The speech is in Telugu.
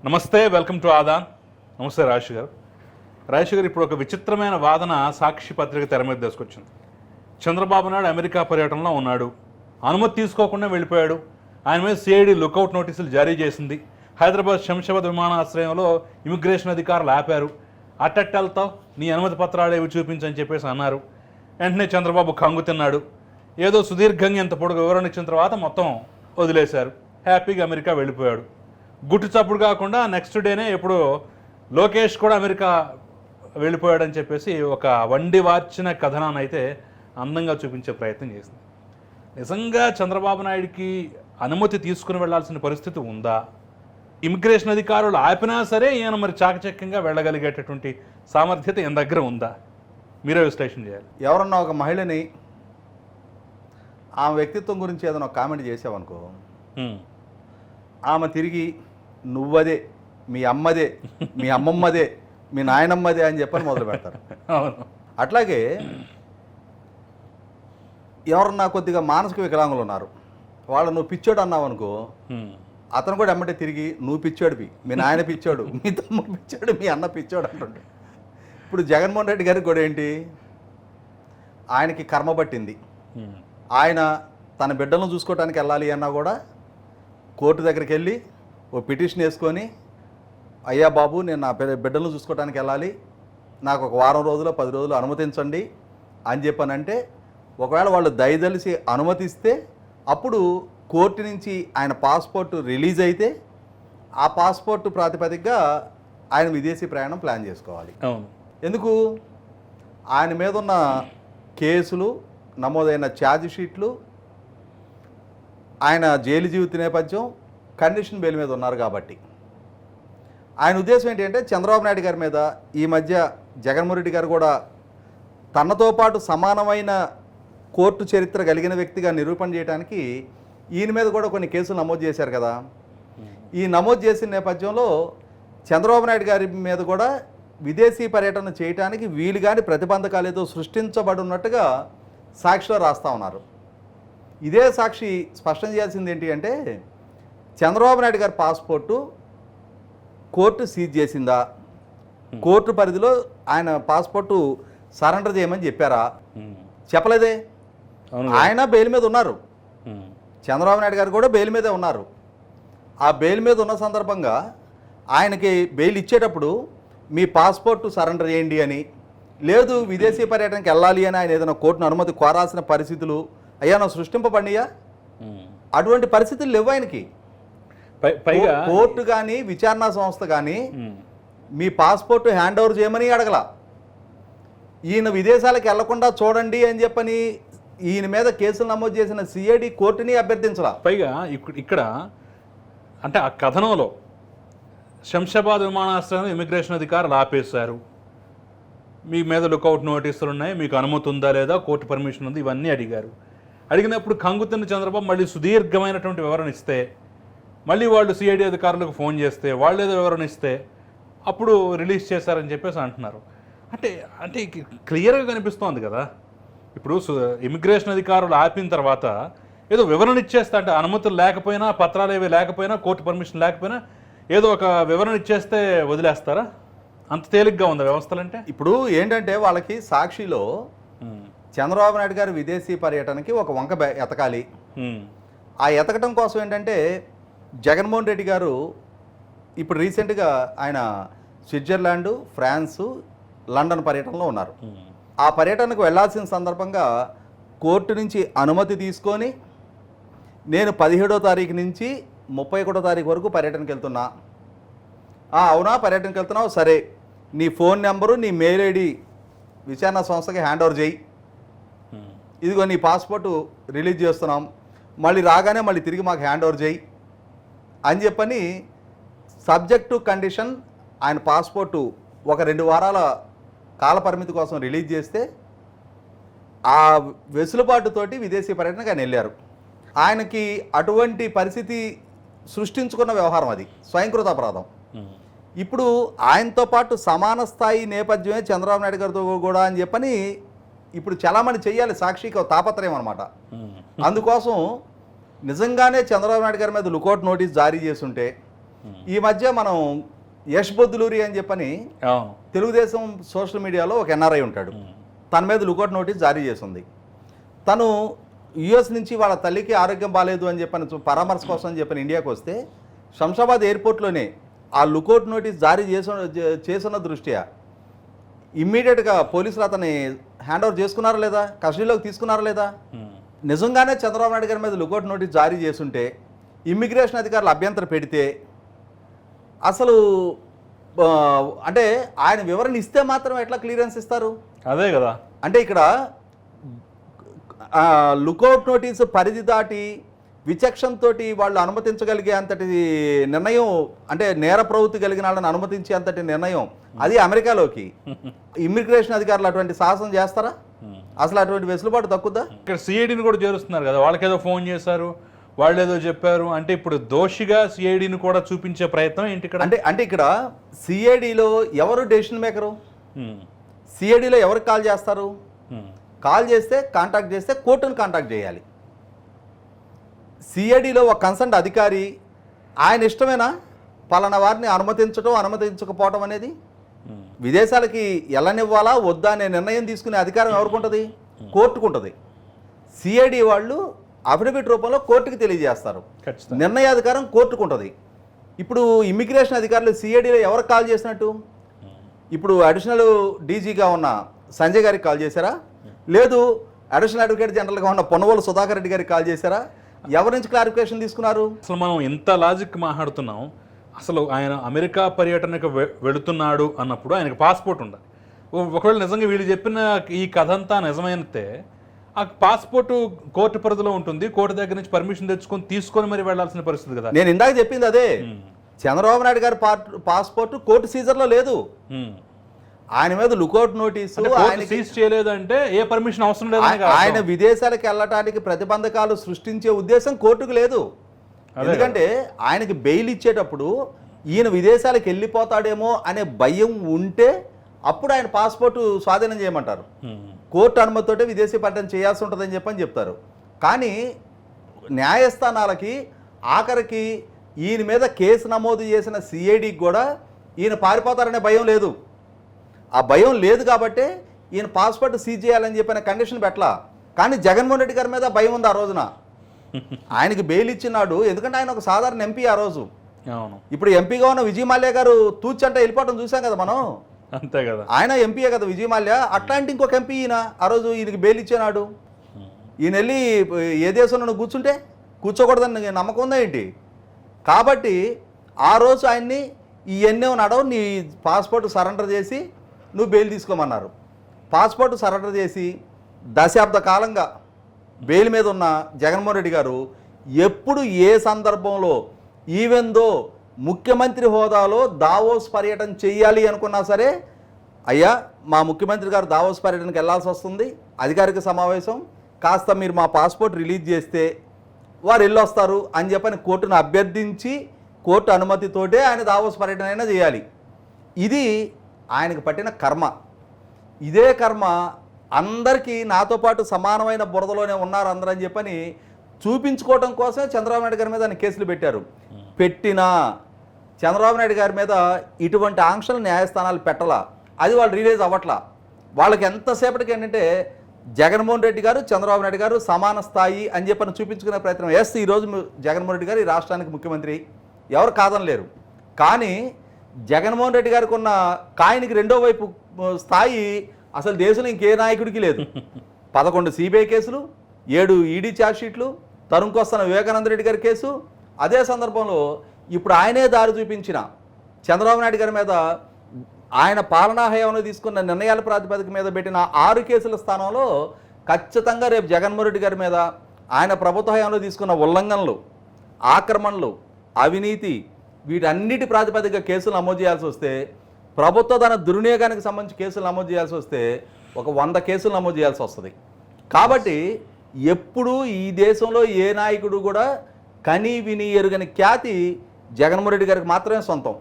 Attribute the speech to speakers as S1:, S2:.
S1: నమస్తే, వెల్కమ్ టు ఆదాన్. నమస్తే రాజేష్ గారు. రాజేష్ గారు, ఇప్పుడు ఒక విచిత్రమైన వాదన సాక్షి పత్రిక తెర మీద తీసుకొచ్చింది. చంద్రబాబు నాయుడు అమెరికా పర్యటనలో ఉన్నాడు, అనుమతి తీసుకోకుండా వెళ్ళిపోయాడు. ఆయన మీద సిఐడి లుకౌట్ నోటీసులు జారీ చేసింది. హైదరాబాద్ శంషాబాద్ విమానాశ్రయంలో ఇమిగ్రేషన్ అధికారులు ఆపారు. అట్టెళ్తావు, నీ అనుమతి పత్రాలు ఏవి చూపించని చెప్పేసి అన్నారు. వెంటనే చంద్రబాబు కంగు తిన్నాడు. ఏదో సుదీర్ఘంగా ఇంత పొడుగు వివరణ ఇచ్చిన తర్వాత మొత్తం వదిలేశారు. హ్యాపీగా అమెరికా వెళ్ళిపోయాడు. గుట్టు చప్పుడు కాకుండా నెక్స్ట్ డేనే ఎప్పుడు లోకేష్ కూడా అమెరికా వెళ్ళిపోయాడని చెప్పేసి ఒక వండి వార్చిన కథనాన్ని అయితే అందంగా చూపించే ప్రయత్నం చేసింది. నిజంగా చంద్రబాబు నాయుడికి అనుమతి తీసుకుని వెళ్లాల్సిన పరిస్థితి ఉందా? ఇమిగ్రేషన్ అధికారులు ఆపినా సరే ఈయన మరి చాకచక్యంగా వెళ్ళగలిగేటటువంటి సామర్థ్యత ఈయన దగ్గర ఉందా? మీరే విశ్లేషణ చేయాలి.
S2: ఎవరన్నా ఒక మహిళని ఆమె వ్యక్తిత్వం గురించి ఏదైనా కామెంట్ చేసావనుకో, ఆమె తిరిగి నువ్వదే, మీ అమ్మదే, మీ అమ్మమ్మదే, మీ నాయనమ్మదే అని చెప్పని మొదలు పెడతారు. అట్లాగే ఎవరన్నా కొద్దిగా మానసిక వికలాంగులు ఉన్నారు, వాళ్ళు నువ్వు పిచ్చోడు అన్నావు అనుకో, అతను కూడా ఎమ్మటే తిరిగి నువ్వు పిచ్చోడివి, మీ నాయన పిచ్చోడు, మీ తమ్ముడు పిచ్చోడు, మీ అన్న పిచ్చోడు అంటుండే. ఇప్పుడు జగన్మోహన్ రెడ్డి గారికి కూడా ఏంటి, ఆయనకి కర్మ పట్టింది. ఆయన తన బిడ్డలను చూసుకోవడానికి వెళ్ళాలి అన్నా కూడా కోర్టు దగ్గరికి వెళ్ళి ఓ పిటిషన్ వేసుకొని, అయ్యా బాబు నేను నా బిడ్డలను చూసుకోవడానికి వెళ్ళాలి, నాకు ఒక వారం రోజులు 10 రోజులు అనుమతించండి అని చెప్పానంటే, ఒకవేళ వాళ్ళు దయదలిసి అనుమతిస్తే అప్పుడు కోర్టు నుంచి ఆయన పాస్పోర్ట్ రిలీజ్ అయితే ఆ పాస్పోర్ట్ ప్రాతిపదికగా ఆయన విదేశీ ప్రయాణం ప్లాన్ చేసుకోవాలి. ఎందుకు? ఆయన మీద ఉన్న కేసులు, నమోదైన ఛార్జ్ షీట్లు, ఆయన జైలు జీవిత నేపథ్యం, కండిషన్ బెయిల్ మీద ఉన్నారు కాబట్టి. ఆయన ఉద్దేశం ఏంటంటే చంద్రబాబు నాయుడు గారి మీద ఈ మధ్య జగన్మోహన్ రెడ్డి గారు కూడా తనతో పాటు సమానమైన కోర్టు చరిత్ర కలిగిన వ్యక్తిగా నిరూపణ చేయడానికి ఈయన మీద కూడా కొన్ని కేసులు నమోదు చేశారు కదా. ఈ నమోదు చేసిన నేపథ్యంలో చంద్రబాబు నాయుడు గారి మీద కూడా విదేశీ పర్యటన చేయడానికి వీలు కాని ప్రతిబంధకాలు ఏదో సృష్టించబడి ఉన్నట్టుగా సాక్షిలో రాస్తూ ఉన్నారు. ఇదే సాక్షి స్పష్టం చేయాల్సింది ఏంటి అంటే, చంద్రబాబు నాయుడు గారి పాస్పోర్టు కోర్టు సీజ్ చేసిందా, కోర్టు పరిధిలో ఆయన పాస్పోర్టు సరెండర్ చేయమని చెప్పారా? చెప్పలేదే. ఆయన బెయిల్ మీద ఉన్నారు, చంద్రబాబు నాయుడు గారు కూడా బెయిల్ మీదే ఉన్నారు. ఆ బెయిల్ మీద ఉన్న సందర్భంగా ఆయనకి బెయిల్ ఇచ్చేటప్పుడు మీ పాస్పోర్టు సరెండర్ చేయండి అని, లేదు విదేశీ పర్యటనకి వెళ్ళాలి అని ఆయన ఏదైనా కోర్టును అనుమతి కోరాల్సిన పరిస్థితులు అయ్యా నా సృష్టింపబడియా? అటువంటి పరిస్థితులు లేవు ఆయనకి. కోర్టు కానీ విచారణ సంస్థ కానీ మీ పాస్పోర్ట్ హ్యాండ్ ఓవర్ చేయమని అడగల, ఈయన విదేశాలకు వెళ్లకుండా చూడండి అని చెప్పని ఈయన మీద కేసులు నమోదు చేసిన సిఐడి కోర్టుని అభ్యర్థించాల.
S1: పైగా ఇక్కడ అంటే ఆ కథనంలో శంషాబాద్ విమానాశ్రయంలో ఇమిగ్రేషన్ అధికారులు ఆపేశారు, మీ మీద లుకౌట్ నోటీసులు ఉన్నాయి, మీకు అనుమతి ఉందా లేదా, కోర్టు పర్మిషన్ ఉంది, ఇవన్నీ అడిగారు. అడిగినప్పుడు కంగుతున్న చంద్రబాబు మళ్ళీ సుదీర్ఘమైనటువంటి వివరణ ఇస్తే, మళ్ళీ వాళ్ళు సిఐడి అధికారులకు ఫోన్ చేస్తే వాళ్ళు ఏదో వివరణ ఇస్తే అప్పుడు రిలీజ్ చేశారని చెప్పేసి అంటున్నారు. అంటే అంటే క్లియర్గా కనిపిస్తోంది కదా. ఇప్పుడు ఇమిగ్రేషన్ అధికారులు ఆపిన తర్వాత ఏదో వివరణ ఇచ్చేస్తే, అంటే అనుమతులు లేకపోయినా, పత్రాలు ఏవి లేకపోయినా, కోర్టు పర్మిషన్ లేకపోయినా ఏదో ఒక వివరణ ఇచ్చేస్తే వదిలేస్తారా? అంత తేలిగ్గా ఉందా వ్యవస్థలంటే?
S2: ఇప్పుడు ఏంటంటే వాళ్ళకి సాక్షిలో చంద్రబాబు నాయుడు గారు విదేశీ పర్యటనకి ఒక వంక ఎతకాలి. ఆ ఎతకటం కోసం ఏంటంటే జగన్మోహన్ రెడ్డి గారు ఇప్పుడు రీసెంట్గా ఆయన స్విట్జర్లాండు, ఫ్రాన్సు, లండన్ పర్యటనలో ఉన్నారు. ఆ పర్యటనకు వెళ్లాల్సిన సందర్భంగా కోర్టు నుంచి అనుమతి తీసుకొని నేను 17వ తారీఖు నుంచి 31వ తారీఖు వరకు పర్యటనకు వెళ్తున్నా. అవునా, పర్యటనకు వెళ్తున్నావు, సరే నీ ఫోన్ నెంబరు, నీ మెయిల్ ఐడి విచారణ సంస్థకి హ్యాండ్ ఓవర్ చేయి, ఇదిగో నీ పాస్పోర్టు రిలీజ్ చేస్తున్నాం, మళ్ళీ రాగానే మళ్ళీ తిరిగి మాకు హ్యాండ్ ఓవర్ చేయి అని చెప్పని సబ్జెక్టు కండిషన్ ఆయన పాస్పోర్టు ఒక 2 వారాల కాల పరిమితి కోసం రిలీజ్ చేస్తే ఆ వెసులుబాటుతోటి విదేశీ పర్యటనకు ఆయన వెళ్ళారు. ఆయనకి అటువంటి పరిస్థితి సృష్టించుకున్న వ్యవహారం, అది స్వయంకృత అపరాధం. ఇప్పుడు ఆయనతో పాటు సమాన స్థాయి నేపథ్యమే చంద్రబాబు నాయుడు గారితో కూడా అని చెప్పని ఇప్పుడు చాలామంది చెయ్యాలి, సాక్షికి తాపత్రయం అనమాట. అందుకోసం నిజంగానే చంద్రబాబు నాయుడు గారి మీద లుకౌట్ నోటీస్ జారీ చేస్తుంటే ఈ మధ్య మనం యష్ బొద్దులూరి అని చెప్పని
S1: అవును.
S2: తెలుగుదేశం సోషల్ మీడియాలో ఒక ఎన్ఆర్ఐ ఉంటాడు. తన మీద లుకౌట్ నోటీస్ జారీ చేసింది. తను యుఎస్ నుంచి వాళ్ళ తల్లికి ఆరోగ్యం బాగాలేదు అని చెప్పని పరామర్శ కోసం అని చెప్పని ఇండియాకి వస్తే శంషాబాద్ ఎయిర్పోర్ట్లోనే ఆ లుకౌట్ నోటీస్ జారీ చేసిన దృష్ట్యా ఇమ్మీడియట్గా పోలీసులు అతన్ని హ్యాండ్ ఓవర్ చేసుకున్నారా లేదా, కస్టడీలోకి తీసుకున్నారా లేదా? నిజంగానే చంద్రబాబు నాయుడు గారి మీద లుకౌట్ నోటీస్ జారీ చేస్తుంటే ఇమ్మిగ్రేషన్ అధికారులు అభ్యంతరం పెడితే అసలు అంటే ఆయన వివరణ ఇస్తే మాత్రం ఎట్లా క్లియరెన్స్ ఇస్తారు?
S1: అదే కదా.
S2: అంటే ఇక్కడ లుకౌట్ నోటీసు పరిధి దాటి విచక్షణతో వాళ్ళు అనుమతించగలిగే అంతటి నిర్ణయం, అంటే నేర ప్రవృత్తి కలిగిన వాళ్ళని అనుమతించే అంతటి నిర్ణయం అది అమెరికాలోకి ఇమ్మిగ్రేషన్ అధికారులు అటువంటి సాహసం చేస్తారా? అసలు అటువంటి వెసులుబాటు తక్కువదా?
S1: ఇక్కడ సిఐడిని కూడా చేరుస్తున్నారు కదా, వాళ్ళకేదో ఫోన్ చేశారు, వాళ్ళు ఏదో చెప్పారు అంటే ఇప్పుడు దోషిగా సిఐడిని కూడా చూపించే ప్రయత్నం ఏంటి ఇక్కడ?
S2: అంటే ఇక్కడ సిఐడిలో ఎవరు డెసిషన్ మేకరు? సిఐడిలో ఎవరికి కాల్ చేస్తారు? కాల్ చేస్తే కాంటాక్ట్ చేస్తే కోర్టును కాంటాక్ట్ చేయాలి. సిఐడిలో ఒక కన్సర్న్ అధికారి ఆయన ఇష్టమేనా పలానా వారిని అనుమతించడం అనుమతించకపోవటం అనేది? విదేశాలకి వెళ్ళనివ్వాలా వద్దా అనే నిర్ణయం తీసుకునే అధికారం ఎవరికి? కోర్టుకు ఉంటుంది. సిఐడి వాళ్ళు అఫిడవిట్ రూపంలో కోర్టుకి తెలియజేస్తారు. నిర్ణయాధికారం కోర్టుకు ఉంటుంది. ఇప్పుడు ఇమ్మిగ్రేషన్ అధికారులు సిఐడిలో ఎవరికి కాల్ చేసినట్టు? ఇప్పుడు అడిషనల్ డీజీగా ఉన్న సంజయ్ గారికి కాల్ చేశారా? లేదు అడిషనల్ అడ్వకేట్ జనరల్గా ఉన్న పొన్నవోలు సుధాకర్ రెడ్డి గారికి కాల్ చేశారా? ఎవరి నుంచి క్లారిఫికేషన్ తీసుకున్నారు?
S1: అసలు మనం ఎంత లాజిక్ మాట్లాడుతున్నాం. అసలు ఆయన అమెరికా పర్యటనకు వెళుతున్నాడు అన్నప్పుడు ఆయనకు పాస్పోర్ట్ ఉండాలి. ఒకవేళ నిజంగా వీళ్ళు చెప్పిన ఈ కథ అంతా నిజమైతే ఆ పాస్పోర్ట్ కోర్టు పరిధిలో ఉంటుంది, కోర్టు దగ్గర నుంచి పర్మిషన్ తీసుకొని మరి వెళ్లాల్సిన పరిస్థితి కదా.
S2: నేను ఇందాక చెప్పింది అదే. చంద్రబాబు నాయుడు గారి పాస్పోర్ట్ కోర్టు సీజర్లో లేదు. ఆయన మీద లుకౌట్ నోటీసు
S1: సీజ్ చేయలేదంటే ఏ పర్మిషన్ అవసరం లేదు.
S2: ఆయన విదేశాలకు వెళ్ళటానికి ప్రతిబంధకాలు సృష్టించే ఉద్దేశం కోర్టుకు లేదు. ఎందుకంటే ఆయనకి బెయిల్ ఇచ్చేటప్పుడు ఈయన విదేశాలకు వెళ్ళిపోతాడేమో అనే భయం ఉంటే అప్పుడు ఆయన పాస్పోర్ట్ స్వాధీనం చేయమంటారు. కోర్టు అనుమతితోటే విదేశీ పర్యటన చేయాల్సి ఉంటుందని చెప్పని చెప్తారు. కానీ న్యాయస్థానాలకి ఆఖరికి ఈయన మీద కేసు నమోదు చేసిన సిఐడికి కూడా ఈయన పారిపోతారనే భయం లేదు. ఆ భయం లేదు కాబట్టే ఈయన పాస్పోర్ట్ సీజ్ చేయాలని చెప్పిన కండిషన్ పెట్టలా. కానీ జగన్మోహన్ రెడ్డి గారి మీద భయం ఉంది ఆ రోజున. ఆయనకి బెయిల్ ఇచ్చినాడు ఎందుకంటే ఆయన ఒక సాధారణ ఎంపీ ఆ రోజు. ఇప్పుడు ఎంపీగా ఉన్న విజయ్ మాల్యా గారు తూచంటే వెళ్ళిపోవడం చూసాం కదా మనం.
S1: అంతే కదా,
S2: ఆయన ఎంపీయే కదా విజయ్ మాల్యా. అట్లాంటి ఇంకొక ఎంపీ ఈయన ఆ రోజు ఈయనకి బెయిల్ ఇచ్చినాడు. ఈయన వెళ్ళి ఏ దేశంలో కూర్చుంటే కూర్చోకూడదని నమ్మకం ఉందా ఏంటి? కాబట్టి ఆ రోజు ఆయన్ని ఇవన్నీ నడవు, నీ పాస్పోర్ట్ సరెండర్ చేసి నువ్వు బెయిల్ తీసుకోమన్నారు. పాస్పోర్ట్ సరెండర్ చేసి దశాబ్ద కాలంగా బెయిల్ మీద ఉన్న జగన్మోహన్ రెడ్డి గారు ఎప్పుడు ఏ సందర్భంలో ఈవెందో ముఖ్యమంత్రి హోదాలో దావోస్ పర్యటన చేయాలి అనుకున్నా సరే, అయ్యా మా ముఖ్యమంత్రి గారు దావోస్ పర్యటనకి వెళ్ళాల్సి వస్తుంది, అధికారిక సమావేశం, కాస్త మీరు మా పాస్పోర్ట్ రిలీజ్ చేస్తే వారు వెళ్ళొస్తారు అని చెప్పని కోర్టును అభ్యర్థించి కోర్టు అనుమతితోటే ఆయన దావోస్ పర్యటన అయినా చేయాలి. ఇది ఆయనకు పట్టిన కర్మ. ఇదే కర్మ అందరికీ నాతో పాటు సమానమైన బురదలోనే ఉన్నారు అందరూ అని చెప్పని చూపించుకోవడం కోసమే చంద్రబాబు నాయుడు గారి మీద ఆయన కేసులు పెట్టినా చంద్రబాబు నాయుడు గారి మీద ఇటువంటి ఆంక్షలు న్యాయస్థానాలు పెట్టలా. అది వాళ్ళు రిలీజ్ అవ్వట్లా. వాళ్ళకి ఎంతసేపటికి ఏంటంటే జగన్మోహన్ రెడ్డి గారు చంద్రబాబు నాయుడు గారు సమాన స్థాయి అని చెప్పని చూపించుకునే ప్రయత్నం. ఈరోజు జగన్మోహన్ రెడ్డి గారు ఈ రాష్ట్రానికి ముఖ్యమంత్రి, ఎవరు కాదనలేరు. కానీ జగన్మోహన్ రెడ్డి గారికి ఉన్న కాయనికి రెండో వైపు స్థాయి అసలు దేశంలో ఇంకే నాయకుడికి లేదు. 11 సిబిఐ కేసులు, 7 ఈడీ ఛార్జ్షీట్లు, తరుణ్కొస్తున్న వివేకానంద రెడ్డి గారి కేసు. అదే సందర్భంలో ఇప్పుడు ఆయనే దారి చూపించిన చంద్రబాబు నాయుడు గారి మీద ఆయన పాలనా హయాంలో తీసుకున్న నిర్ణయాల ప్రాతిపదిక మీద పెట్టిన 6 కేసుల స్థానంలో ఖచ్చితంగా రేపు జగన్మోహన్ రెడ్డి గారి మీద ఆయన ప్రభుత్వ హయాంలో తీసుకున్న ఉల్లంఘనలు, ఆక్రమణలు, అవినీతి, వీటన్నిటి ప్రాతిపదిక కేసులు నమోదు చేయాల్సి వస్తే, ప్రభుత్వ ధన దుర్వినియోగానికి సంబంధించి కేసులు నమోదు చేయాల్సి వస్తే ఒక 100 కేసులు నమోదు చేయాల్సి వస్తుంది. కాబట్టి ఎప్పుడూ ఈ దేశంలో ఏ నాయకుడు కూడా కని విని ఎరుగని ఖ్యాతి జగన్మోహన్ రెడ్డి గారికి మాత్రమే సొంతం.